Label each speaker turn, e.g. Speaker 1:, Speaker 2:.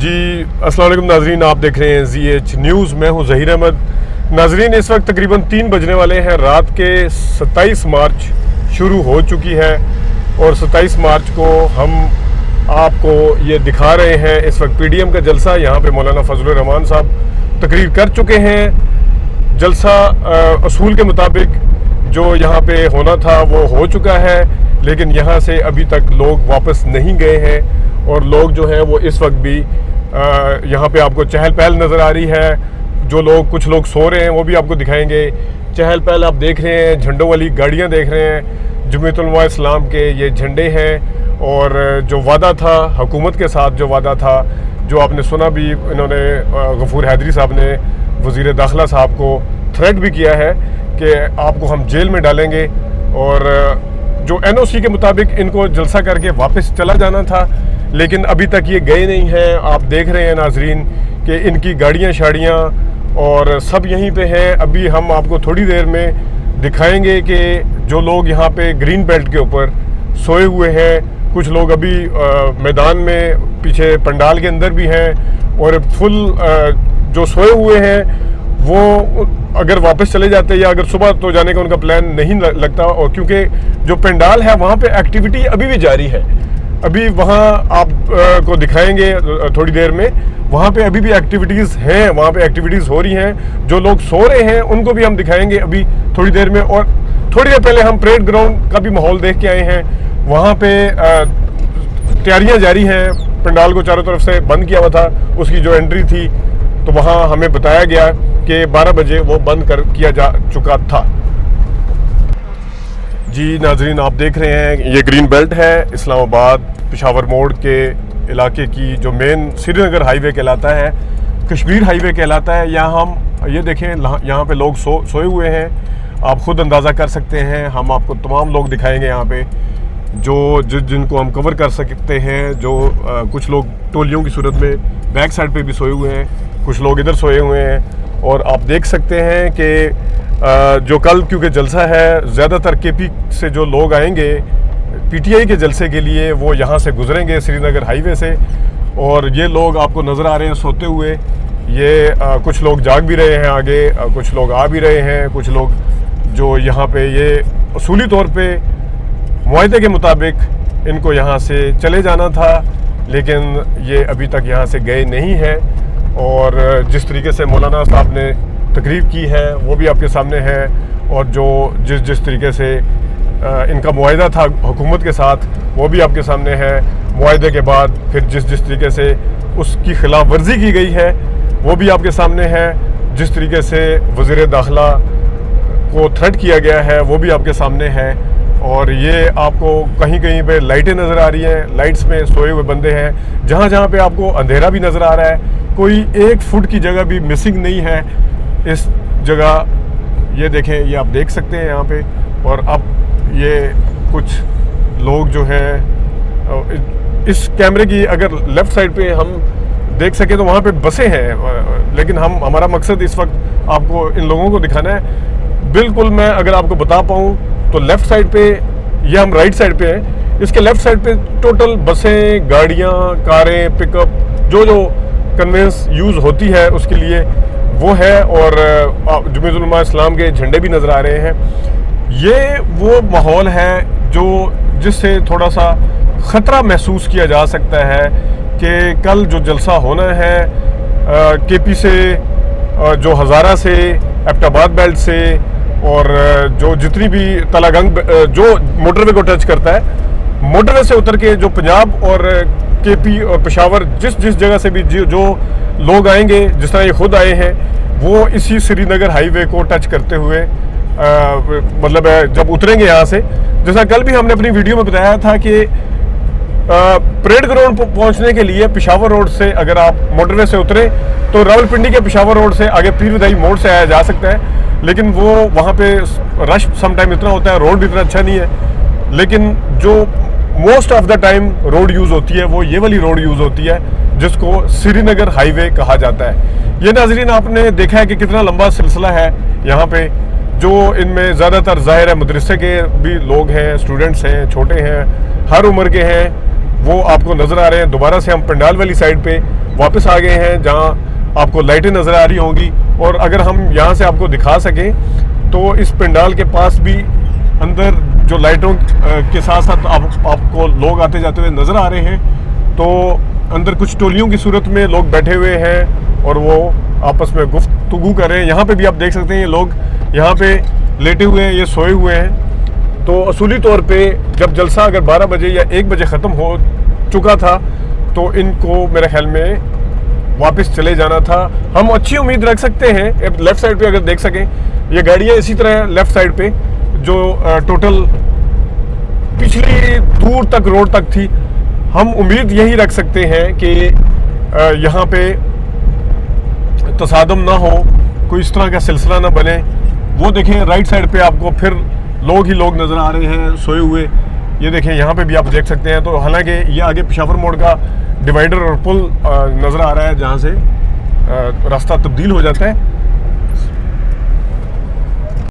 Speaker 1: जी अस्सलाम वालेकुम नाजरीन, आप देख रहे हैं ZH न्यूज़। मैं हूं ज़हीर अहमद। नाजरीन, इस वक्त तकरीबन 3 बजने वाले हैं। रात के 27 मार्च शुरू हो चुकी है और 27 मार्च को हम आपको ये दिखा रहे हैं। इस वक्त PDM का जलसा, यहाँ पे मौलाना फजलुर रहमान साहब तकरीर कर चुके हैं। जलसा असूल के मुताबिक जो यहाँ पे होना था वो हो चुका है, लेकिन यहाँ से अभी तक लोग वापस नहीं गए हैं और लोग जो हैं वो इस वक्त भी यहाँ पे आपको चहल पहल नज़र आ रही है। कुछ लोग सो रहे हैं, वो भी आपको दिखाएंगे। चहल पहल आप देख रहे हैं, झंडों वाली गाड़ियाँ देख रहे हैं। जमीयत उलमा इस्लाम के ये झंडे हैं और जो वादा था हुकूमत के साथ, जो वादा था, जो आपने सुना भी, इन्होंने गफूर हैदरी साहब ने वज़ीर दाखिला साहब को थ्रेट भी किया है कि आपको हम जेल में डालेंगे। और जो NOC के मुताबिक इनको जलसा करके वापस चला जाना था, लेकिन अभी तक ये गए नहीं हैं। आप देख रहे हैं नाजरीन कि इनकी गाड़ियाँ शाड़ियाँ और सब यहीं पे हैं। अभी हम आपको थोड़ी देर में दिखाएंगे कि जो लोग यहाँ पे ग्रीन बेल्ट के ऊपर सोए हुए हैं, कुछ लोग अभी मैदान में पीछे पंडाल के अंदर भी हैं और फुल जो सोए हुए हैं वो अगर वापस चले जाते या अगर सुबह तो जाने का उनका प्लान नहीं लगता। और क्योंकि जो पंडाल है वहाँ पे एक्टिविटी अभी भी जारी है। अभी वहाँ आप को दिखाएंगे थोड़ी देर में, वहाँ पे अभी भी एक्टिविटीज़ हैं, वहाँ पे एक्टिविटीज़ हो रही हैं। जो लोग सो रहे हैं उनको भी हम दिखाएंगे अभी थोड़ी देर में। और थोड़ी देर पहले हम परेड ग्राउंड का भी माहौल देख के आए हैं। वहाँ पे तैयारियाँ जारी हैं। पंडाल को चारों तरफ से बंद किया हुआ था, उसकी जो एंट्री थी तो वहाँ हमें बताया गया कि 12 बजे वो बंद किया जा चुका था। जी नाजरीन, आप देख रहे हैं ये ग्रीन बेल्ट है, इस्लामाबाद पेशावर मोड़ के इलाके की जो मेन श्रीनगर हाईवे कहलाता है, कश्मीर हाईवे कहलाता है। यहाँ हम ये देखें, यहाँ पे लोग सोए हुए हैं। आप ख़ुद अंदाज़ा कर सकते हैं। हम आपको तमाम लोग दिखाएंगे यहाँ पे जिनको हम कवर कर सकते हैं। कुछ लोग टोलियों की सूरत में बैक साइड पे भी सोए हुए हैं, कुछ लोग इधर सोए हुए हैं। और आप देख सकते हैं कि जो कल क्योंकि जलसा है, ज़्यादातर KP से जो लोग आएंगे PTI के जलसे के लिए, वो यहाँ से गुजरेंगे श्रीनगर हाईवे से। और ये लोग आपको नज़र आ रहे हैं सोते हुए। ये कुछ लोग जाग भी रहे हैं आगे, कुछ लोग आ भी रहे हैं। कुछ लोग जो यहाँ पे ये असूली तौर पे मुआहदे के मुताबिक इनको यहाँ से चले जाना था, लेकिन ये अभी तक यहाँ से गए नहीं हैं। और जिस तरीके से मौलाना साहब ने तकरीर की है वो भी आपके सामने है। और जिस तरीके से इनका मुआहदा था हुकूमत के साथ वो भी आपके सामने है। मुआहदे के बाद फिर जिस तरीके से उसकी खिलाफ वर्जी की गई है वो भी आपके सामने है। जिस तरीके से वज़ीर दाखिला को थ्रेट किया गया है वो भी आपके सामने है। और ये आपको कहीं कहीं पे लाइटें नज़र आ रही हैं, लाइट्स में सोए हुए बंदे हैं। जहाँ जहाँ पे आपको अंधेरा भी नज़र आ रहा है, कोई 1 फुट की जगह भी मिसिंग नहीं है इस जगह। ये देखें, ये आप देख सकते हैं यहाँ पे। और अब ये कुछ लोग जो हैं, इस कैमरे की अगर लेफ़्ट साइड पे हम देख सकें तो वहाँ पे बसें हैं, लेकिन हमारा मकसद इस वक्त आपको इन लोगों को दिखाना है। बिल्कुल मैं अगर आपको बता पाऊँ तो लेफ़्ट साइड पे, ये हम राइट साइड पे हैं, इसके लेफ़्ट साइड पे टोटल बसें, गाड़ियाँ, कारें, पिकअप, जो कन्वेंस यूज़ होती है उसके लिए वो है। और जमीयत उलमा इस्लाम के झंडे भी नज़र आ रहे हैं। ये वो माहौल है जिससे थोड़ा सा ख़तरा महसूस किया जा सकता है कि कल जो जलसा होना है KP से, जो हज़ारा से, एबटाबाद बेल्ट से, और जो जितनी भी तलागंग जो मोटरवे को टच करता है, मोटरवे से उतर के जो पंजाब और KP और पेशावर जिस जगह से भी जो लोग आएंगे, जिस तरह ये खुद आए हैं, वो इसी श्रीनगर हाईवे को टच करते हुए मतलब जब उतरेंगे यहाँ से। जैसा कल भी हमने अपनी वीडियो में बताया था कि परेड ग्राउंड पहुँचने के लिए पेशावर रोड से अगर आप मोटरवे से उतरे तो रावलपिंडी के पेशावर रोड से आगे पीर विदाई मोड़ से आया जा सकता है। लेकिन वो वहाँ पे रश समटाइम इतना होता है, रोड भी इतना अच्छा नहीं है। लेकिन जो most of the time road use होती है वो ये वाली रोड यूज़ होती है जिसको श्रीनगर हाईवे कहा जाता है। ये नाजरीन आपने देखा है कि कितना लंबा सिलसिला है यहाँ पे। जो इनमें ज़्यादातर ज़ाहिर है मदरसे के भी लोग हैं, स्टूडेंट्स हैं, छोटे हैं, हर उम्र के हैं, वो आपको नज़र आ रहे हैं। दोबारा से हम पंडाल वाली साइड पे वापस आ गए हैं जहां आपको लाइटें नज़र आ रही होंगी। और अगर हम यहां से आपको दिखा सकें तो इस पंडाल के पास भी अंदर जो लाइटों के साथ साथ आपको लोग आते जाते हुए नज़र आ रहे हैं। तो अंदर कुछ टोलियों की सूरत में लोग बैठे हुए हैं और वो आपस में गुफ्तगू कर रहे हैं। यहाँ पे भी आप देख सकते हैं ये लोग यहाँ पे लेटे हुए हैं, ये सोए हुए हैं। तो असूली तौर पे जब जलसा अगर 12 बजे या 1 बजे ख़त्म हो चुका था तो इनको मेरे ख्याल में वापस चले जाना था। हम अच्छी उम्मीद रख सकते हैं। लेफ़्ट साइड पे अगर देख सकें, ये गाड़ियाँ इसी तरह लेफ़्ट साइड पे जो टोटल पिछली दूर तक रोड तक थी, हम उम्मीद यही रख सकते हैं कि यहाँ पे तसादम ना हो, कोई इस तरह का सिलसिला ना बने। वो देखें राइट साइड पे आपको फिर लोग ही लोग नज़र आ रहे हैं सोए हुए। ये देखें यहाँ पे भी आप देख सकते हैं। तो हालांकि ये आगे पेशावर मोड़ का डिवाइडर और पुल नज़र आ रहा है जहाँ से रास्ता तब्दील हो जाता है।